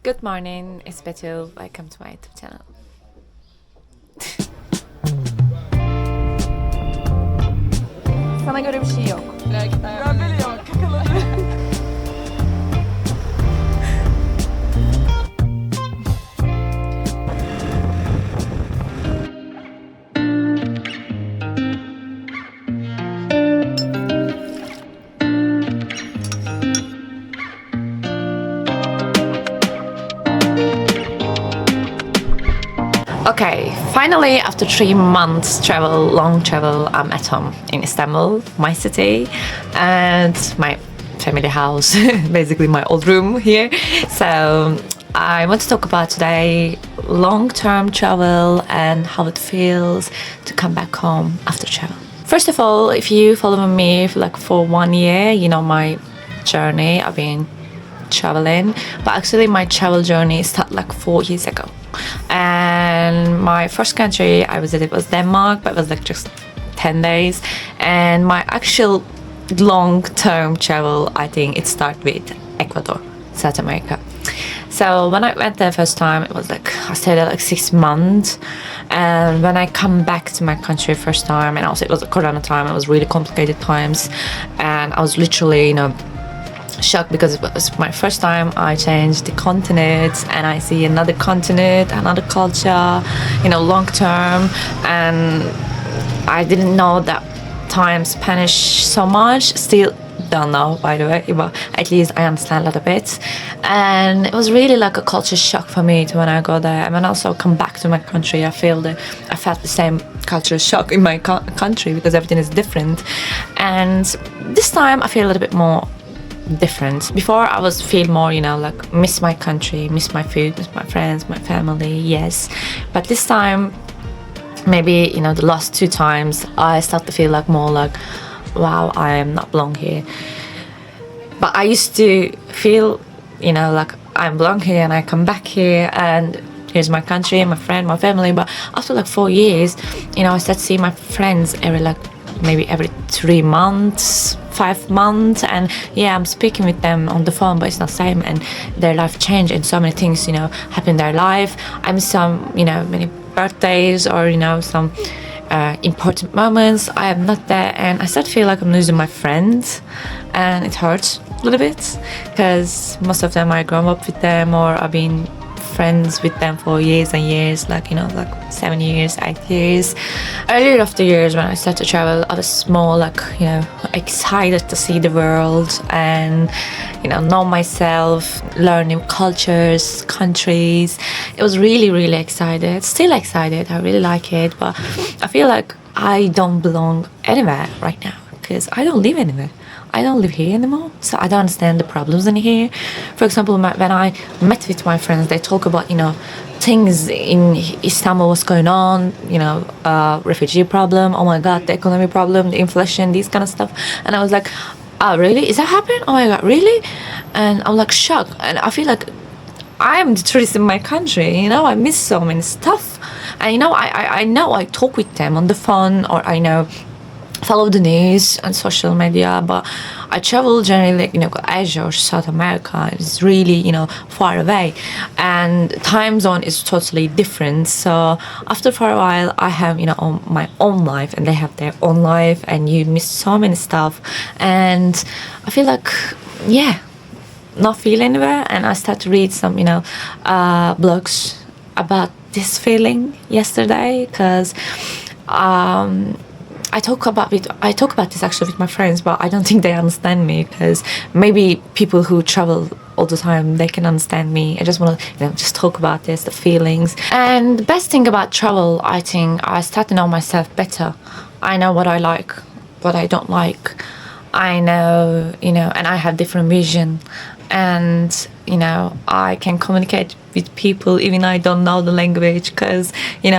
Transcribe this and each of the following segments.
Good morning, it's Betul. Welcome to my YouTube channel. Sana göre bir şey yok. Ben böyle yok. Kakaları. Okay, finally after 3 months long travel, I'm at home in Istanbul, my city, and my family house, basically my old room here. So I want to talk about today long-term travel and how it feels to come back home after travel. First of all, if you follow me for 1 year, you know my journey. I've been traveling, but actually my travel journey started 4 years ago. And my first country I visited was Denmark, but it was just 10 days. And my actual long-term travel, I think it started with Ecuador, South America. So when I went there first time, it was I stayed there 6 months. And when I come back to my country first time, and also it was a Corona time, it was really complicated times, and I was literally, shocked because it was my first time I changed the continent and I see another continent, another culture, long term. And I didn't know that time Spanish so much. Still don't know, by the way, but at least I understand a little bit. And it was really a culture shock for me when I go there. And when I also come back to my country, I felt the same culture shock in my country because everything is different. And this time I feel a little bit more different. Before I was feel more, miss my country, miss my food, miss my friends, my family, yes. But this time, maybe, the last 2 times, I start to feel more wow, I am not belong here. But I used to feel, I belong here and I come back here and here's my country, my friend, my family. But after 4 years, I start to see my friends maybe every 3 months, 5 months, and yeah, I'm speaking with them on the phone, but it's not the same, and their life changed and so many things, happen in their life. I miss some, many birthdays or, some important moments. I am not there, and I start to feel I'm losing my friends, and it hurts a little bit because most of them I grew up with them or I've been friends with them for years and years, 7 years, 8 years. Earlier of the years when I started to travel, I was more excited to see the world and know myself, learn new cultures, countries. It was really, really excited. Still excited. I really like it, but I feel I don't belong anywhere right now because I don't live anywhere. I don't live here anymore, so I don't understand the problems in here. For example, when I met with my friends, they talk about, things in Istanbul, what's going on, refugee problem, oh my God, the economy problem, the inflation, these kind of stuff. And I was like, oh, really? Is that happening? Oh my God, really? And I'm shocked. And I feel I am the tourist in my country, I miss so many stuff. And, I know I talk with them on the phone or I follow the news on social media, but I travel generally Asia or South America. It's really far away, and time zone is totally different. So after for a while I have my own life and they have their own life, and you miss so many stuff. And I feel not feel anywhere. And I start to read some blogs about this feeling yesterday because I talk about this actually with my friends, but I don't think they understand me because maybe people who travel all the time, they can understand me. I just want to just talk about this, the feelings. And the best thing about travel, I think, I start to know myself better. I know what I like, what I don't like. I know, and I have different vision. And I can communicate with people even I don't know the language because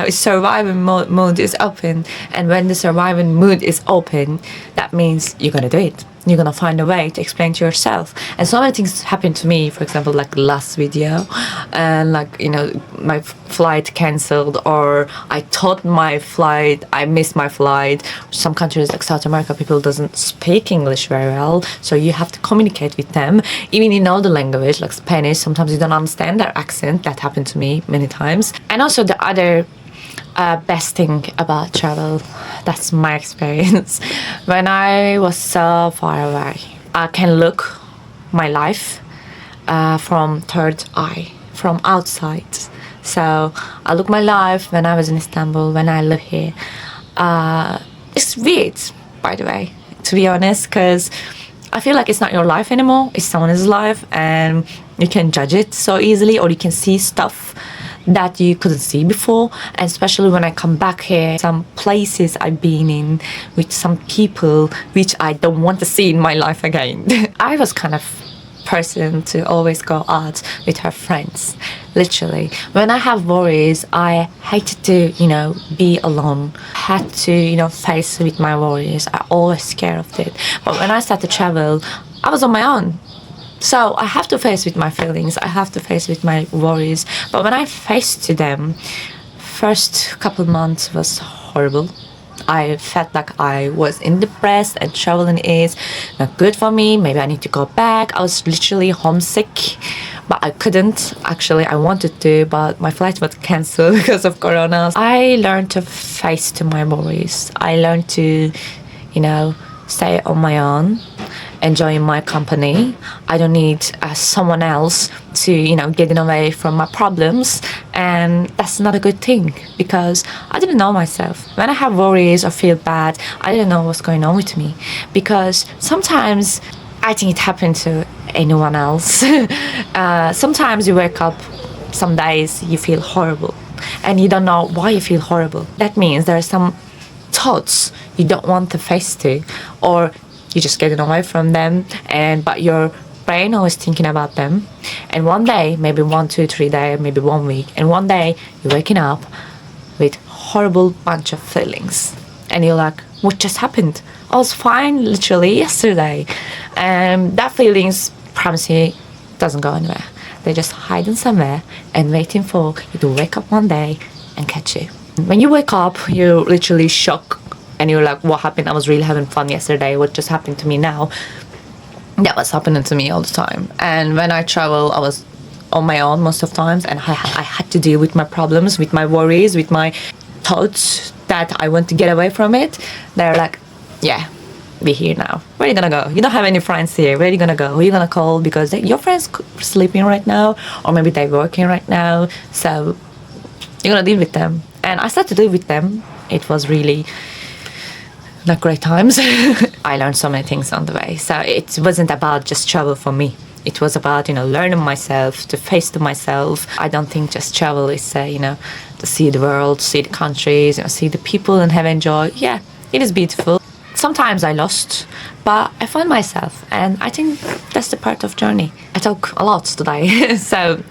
survival mode is open, and when the survival mood is open, that means you're gonna do it. you're gonna find a way to explain to yourself. And so many things happened to me, for example, like last video, and like, you know, my flight cancelled, or I thought I missed my flight. Some countries like South America, people doesn't speak English very well, so you have to communicate with them even you know the language, like Spanish. Sometimes you don't understand their accent. That happened to me many times. And also the other best thing about travel, that's my experience. When I was so far away, I can look my life from third eye, from outside. So I look my life when I was in Istanbul, when I live here. It's weird, by the way, to be honest, because I feel like it's not your life anymore. It's someone else's life, and you can judge it so easily, or you can see stuff that you couldn't see before. And especially when I come back here, some places I've been in with some people which I don't want to see in my life again. I was kind of person to always go out with her friends, literally. When I have worries, I hated to, you know, be alone. I had to, you know, face with my worries. I always scared of it. But when I started to travel, I was on my own. So I have to face with my feelings. I have to face with my worries. But when I faced to them, first couple months was horrible. I felt like I was in depressed, and traveling is not good for me. Maybe I need to go back. I was literally homesick, but I couldn't. Actually, I wanted to, but my flight was cancelled because of Corona. I learned to face to my worries. I learned to, you know, stay on my own, enjoying my company. I don't need someone else to, you know, getting away from my problems. And that's not a good thing, because I didn't know myself. When I have worries or feel bad, I didn't know what's going on with me, because sometimes I think it happened to anyone else. Sometimes you wake up, some days you feel horrible and you don't know why you feel horrible. That means there are some thoughts you don't want to face to, or you're just getting away from them, but your brain always thinking about them. And one day, maybe 1, 2, 3 days, maybe 1 week, and one day you're waking up with horrible bunch of feelings, and you're like, what just happened? I was fine literally yesterday. And that feelings, promise you, doesn't go anywhere. They're just hiding somewhere and waiting for you to wake up one day and catch you. When you wake up, you're literally shocked, and you're like, what happened? I was really having fun yesterday. What just happened to me now? That was happening to me all the time. And when I travel, I was on my own most of the times, and I had to deal with my problems, with my worries, with my thoughts that I want to get away from it. They're like, yeah, we're here now. Where are you gonna go? You don't have any friends here. Where are you gonna go? Who are you gonna call? Because your friends are sleeping right now, or maybe they're working right now. So you're gonna deal with them. And I started to deal with them. It was really not great times. I learned so many things on the way. So it wasn't about just travel for me. It was about, you know, learning myself, to face to myself. I don't think just travel is, you know, to see the world, see the countries, you know, see the people and have enjoy. Yeah, it is beautiful. Sometimes I lost, but I found myself, and I think that's the part of journey. I talk a lot today. So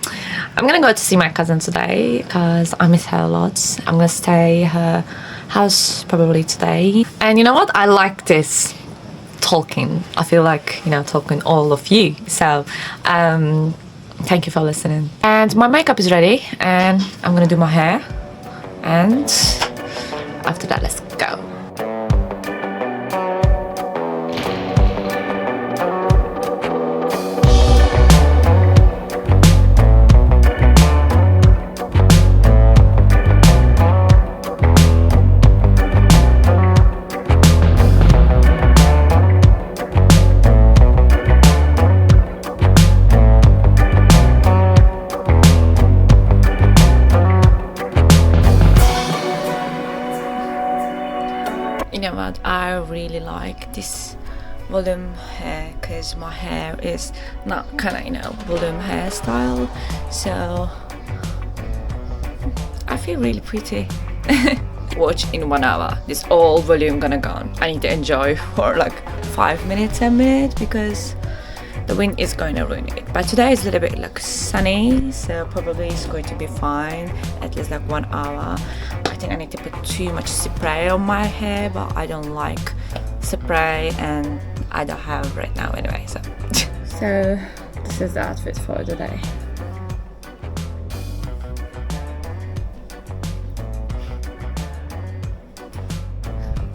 I'm gonna go to see my cousin today because I miss her a lot. I'm gonna stay at her house probably today. And you know what? I like this talking. I feel like, you know, talking all of you. So thank you for listening. And my makeup is ready, and I'm gonna do my hair, and after that, let's go. You know what, I really like this volume hair, because my hair is not kind of, you know, volume hairstyle, so I feel really pretty. Watch in 1 hour, this all volume gonna gone. I need to enjoy for like 5 minutes, 10 minutes, because the wind is going to ruin it. But today is a little bit like sunny, so probably it's going to be fine, at least like 1 hour. I think I need to put too much spray on my hair, but I don't like spray and I don't have right now anyway. So, so this is the outfit for the day.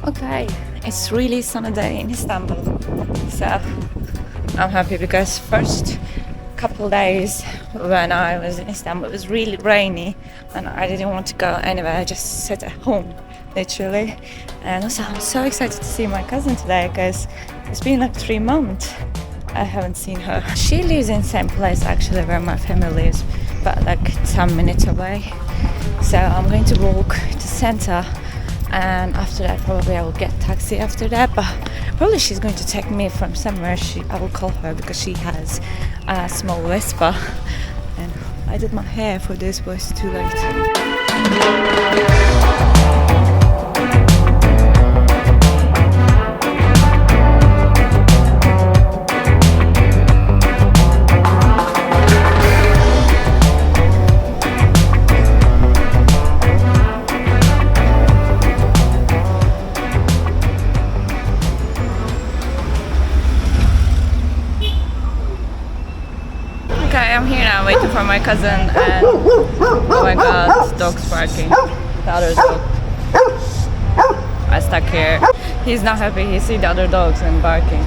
Okay, it's really sunny day in Istanbul, so I'm happy because first couple days when I was in Istanbul it was really rainy and I didn't want to go anywhere. I just sat at home literally, and also I'm so excited to see my cousin today because it's been like 3 months I haven't seen her. She lives in the same place actually where my family lives, but like 10 minutes away, so I'm going to walk to center. And after that, probably I will get taxi after that. But probably she's going to take me from somewhere. I will call her because she has a small Vespa. And I did my hair for this, but it's too late. I'm here now waiting for my cousin and oh my god, dog's barking. The other dog. I stuck here. He's not happy, he sees the other dogs and barking.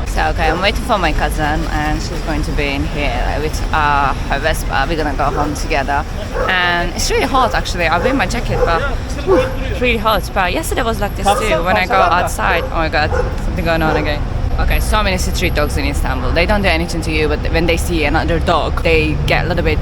So okay, I'm waiting for my cousin and she's going to be in here with her Vespa. We're gonna go home together. And it's really hot actually. I wear my jacket but it's really hot. But yesterday was like this too when I go outside. Oh my god, something going on again. Okay, so many street dogs in Istanbul. They don't do anything to you, but when they see another dog, they get a little bit,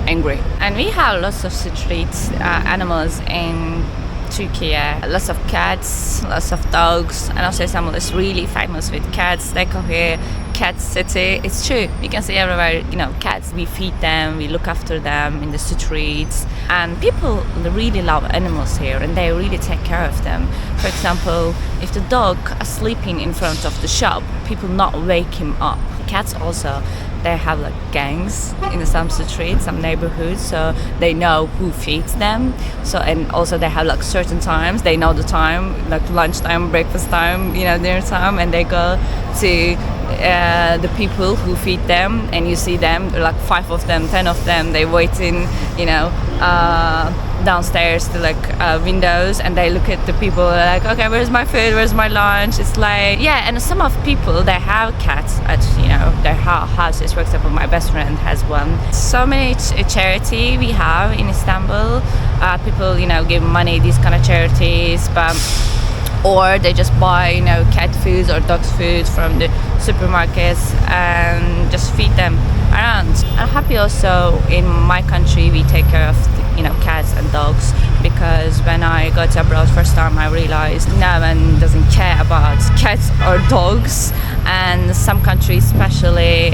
angry. And we have lots of street animals in Turkey, lots of cats, lots of dogs, and also Istanbul is really famous with cats. They call here cat city. It's true, you can see everywhere, cats. We feed them, we look after them in the streets, and people really love animals here and they really take care of them. For example, if the dog is sleeping in front of the shop, people not wake him up. Cats also, they have like gangs in some streets, some neighborhoods, so they know who feeds them. So, and also they have like certain times, they know the time, like lunchtime, breakfast time, dinner time, and they go to the people who feed them, and you see them, like 5 of them, 10 of them, they waiting, downstairs to windows, and they look at the people like, okay, where's my food, where's my lunch? It's like, yeah. And some of people, they have cats at their houses. For example, my best friend has one. So many charity we have in Istanbul. People give money these kind of charities, but or they just buy cat foods or dog's food from the supermarkets and just feed them around. I'm happy also in my country we take care of cats and dogs, because when I got abroad first time I realized no one doesn't care about cats or dogs, and some countries especially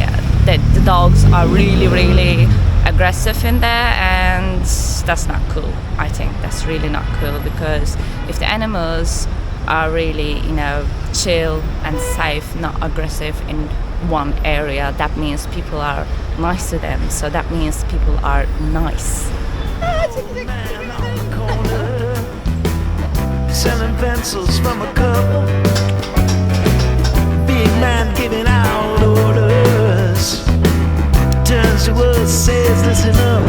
that the dogs are really aggressive in there, and that's not cool. I think that's really not cool, because if the animals are really chill and safe, not aggressive in one area, that means people are nice to them, so that means people are nice. Man on the corner, selling pencils from a couple. Big man giving out orders, turns to us, says, listen up.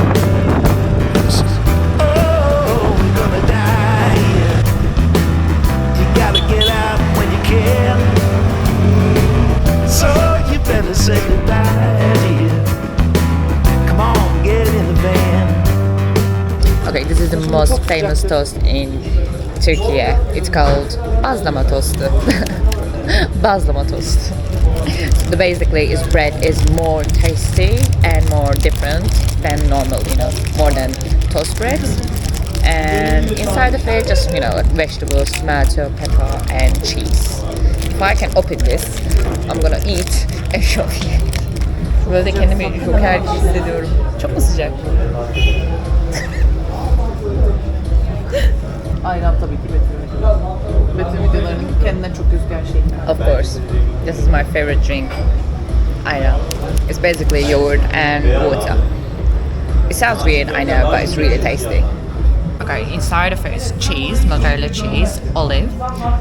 Oh, we're gonna die here. You gotta get out when you can. So you better say goodbye, dear. Come on, get in the van. Okay, this is the most famous toast in Turkey. It's called bazlama toast. Bazlama toast. So basically, its bread is more tasty and more different than normal, more than toast bread. And inside of it, just vegetables, tomato, pepper, and cheese. If I can open this, I'm gonna eat and show you. Böyle kendimi joker gibi hissediyorum. Çok mu sıcak? Ayran tabii ki Betül videolarının kendinden çok gözüken şey. Of course. This is my favorite drink. Ayran. It's basically yogurt and water. It sounds weird, I know, but it's really tasty. Okay, inside of it is cheese, mozzarella cheese, olive,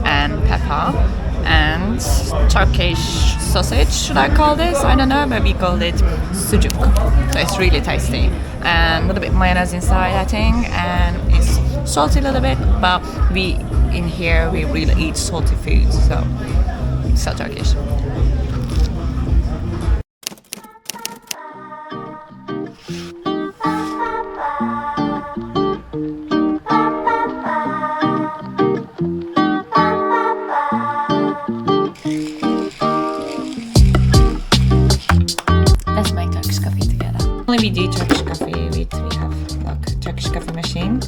and pepper, and Turkish sausage, should I call this? I don't know, maybe call it sucuk. So it's really tasty. And a little bit mayonnaise inside, I think, and it's salty a little bit, but we in here we really eat salty food, so Turkish. Let's make Turkish coffee together. Only we do Turkish coffee we have like Turkish coffee machine,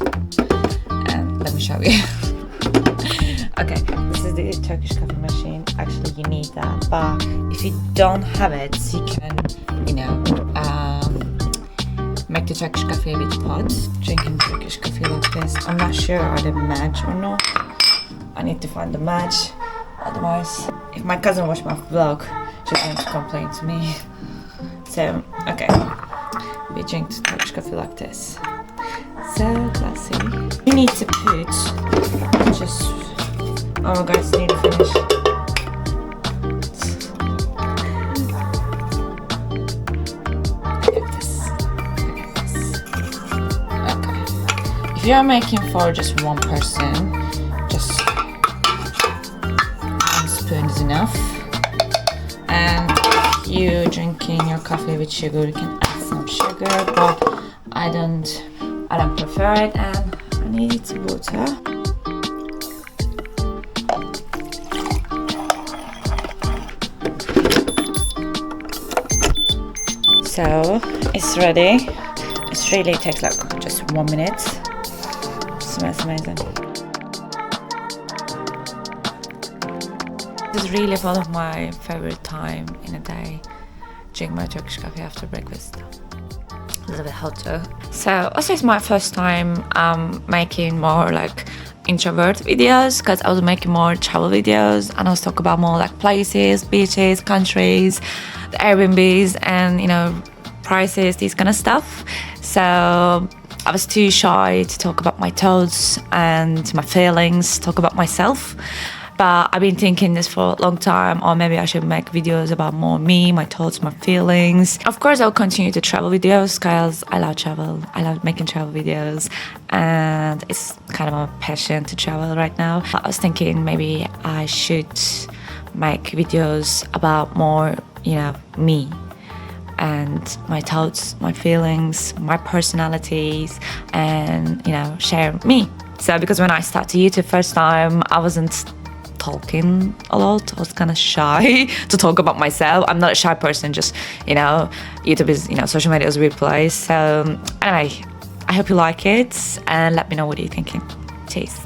and let me show you. Okay, this is the Turkish coffee machine. Actually, you need that, but if you don't have it, you can, make the Turkish coffee with pot. Drinking Turkish coffee like this. I'm not sure are they match or not. I need to find the match. Otherwise, if my cousin watched my vlog, she's going to complain to me. So, okay, we drink Turkish coffee like this. So classy. You need to put just. Oh, guys, need to finish. Like this. Okay. If you're making for just one person, just 1 spoon is enough. And if you're drinking your coffee with sugar, you can add some sugar, but I don't prefer it, and I need water. So it's ready. It really takes like just 1 minute. It smells amazing. This is really one of my favorite time in a day. Drink my Turkish coffee after breakfast. A little bit hot too. So also it's my first time making more like introvert videos, because I was making more travel videos and I was talking about more like places, beaches, countries, the Airbnbs, and prices, these kind of stuff. So I was too shy to talk about my thoughts and my feelings, talk about myself. But I've been thinking this for a long time, or maybe I should make videos about more me, my thoughts, my feelings. Of course, I'll continue to travel videos because I love travel. I love making travel videos, and it's kind of a passion to travel right now. I was thinking maybe I should make videos about more, me and my thoughts, my feelings, my personalities, and, share me. So because when I started YouTube first time, I wasn't talking a lot. I was kind of shy to talk about myself. I'm not a shy person, just, YouTube is, social media is a weird place. So anyway, I hope you like it and let me know what you're thinking. Cheers.